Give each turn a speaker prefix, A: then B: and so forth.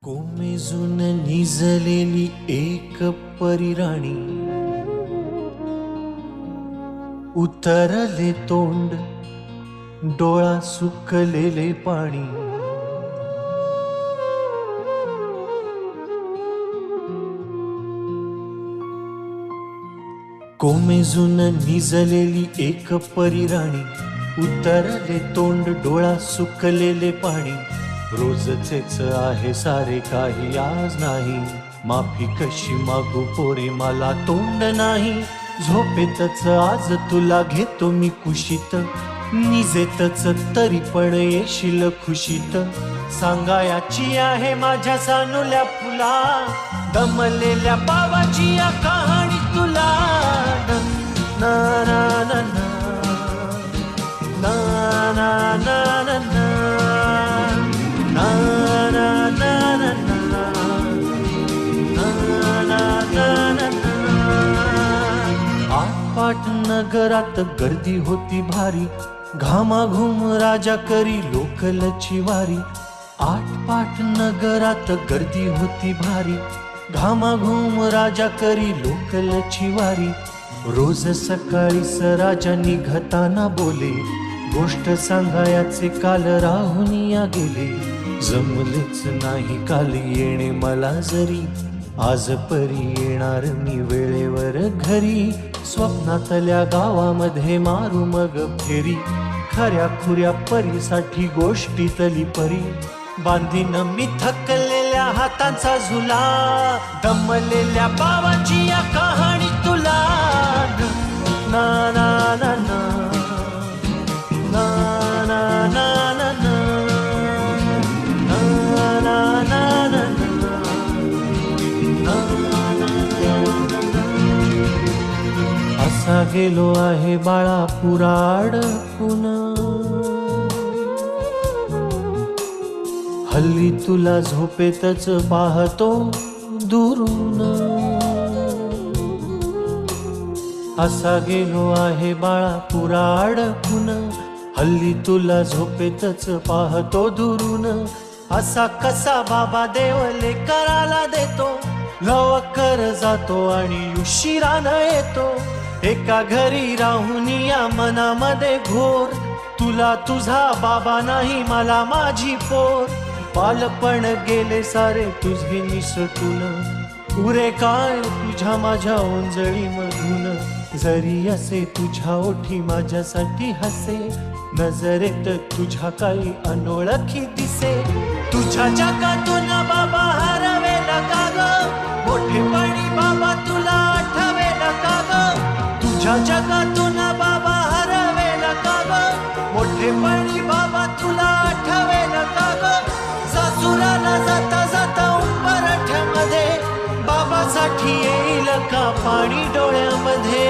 A: कोमेजून निजलेली एक परिराणी, उतरले तोंड डोळा सुकलेले पाणी। कोमेजून निजलेली एक परिराणी, उतरले तोंड डोळा सुकलेले पाणी। रोजचेच आहे सारे काही आज नाही, माफी कशी मागू पोरी मला तोंड नाही। झोपेतच आज तुला घेतो मी कुशीत, निजेतच तरी पण येशील खुशीत। सांगायाची आहे माझ्या सानुल्या फुला, दमलेल्या पावाची या कहाणी तुला। ना ना ना ना ना ना ना ना ना आटपाट नगरात गर्दी होती भारी, घामाघूम राजा करी लोकलची वारी। आटपाट नगरात गर्दी होती भारी, घामाघूम राजा करी लोकलची वारी। रोज सकाळीच राजा निघताना बोले, गोष्ट सांगायाचे काल राहुनिया गेले। जमलेच नाही काल येणे मला जरी, आज परी येणार मी वेळेवर घरी। स्वप्नातल्या गावामध्ये मारू मग फेरी, खऱ्या खुऱ्या परीसाठी गोष्टीतली परी। बांधीन मी थकलेल्या हातांचा झुला, दमलेल्या पावाची या कहाणी तुला। ना ना ना ना ना ना ना ना ना असा गेलो आहे बाळा पुराड पुन्हा, हल्ली तुला झोपेतच पाहतो दुरून। असा गेलो आहे बाळा पुराड पुन्हा, हल्ली तुला झोपेतच पाहतो दुरून। असा कसा बाबा देवले कराला देतो, लवकर जातो आणि उशिरानं येतो। एका घरी राहून या मनामध्ये घोर, तुला तुझा बाबा नाही मला माझी पोर। बालपण गेले सारे तुझे निसटून, उरे काय तुझ्या माझ्या ओंजळी मधून। जरी असे तुझ्या ओठी माझ्यासाठी हसे, नजरेत तुझ्या काही अनोळखी दिसे। तुझ्या जगातून बाबा हरवेला का ग, मोठेपणी बाबा तुला आठवेला का ग। तुझ्या जगातून बाबा हरवेला का ग, मोठेपणी बाबा तुला आठवेला का ग। सासुराला जाता जाता उंबरठ्यामध्ये, बाबासाठी येईल का पाणी डोळ्यामध्ये।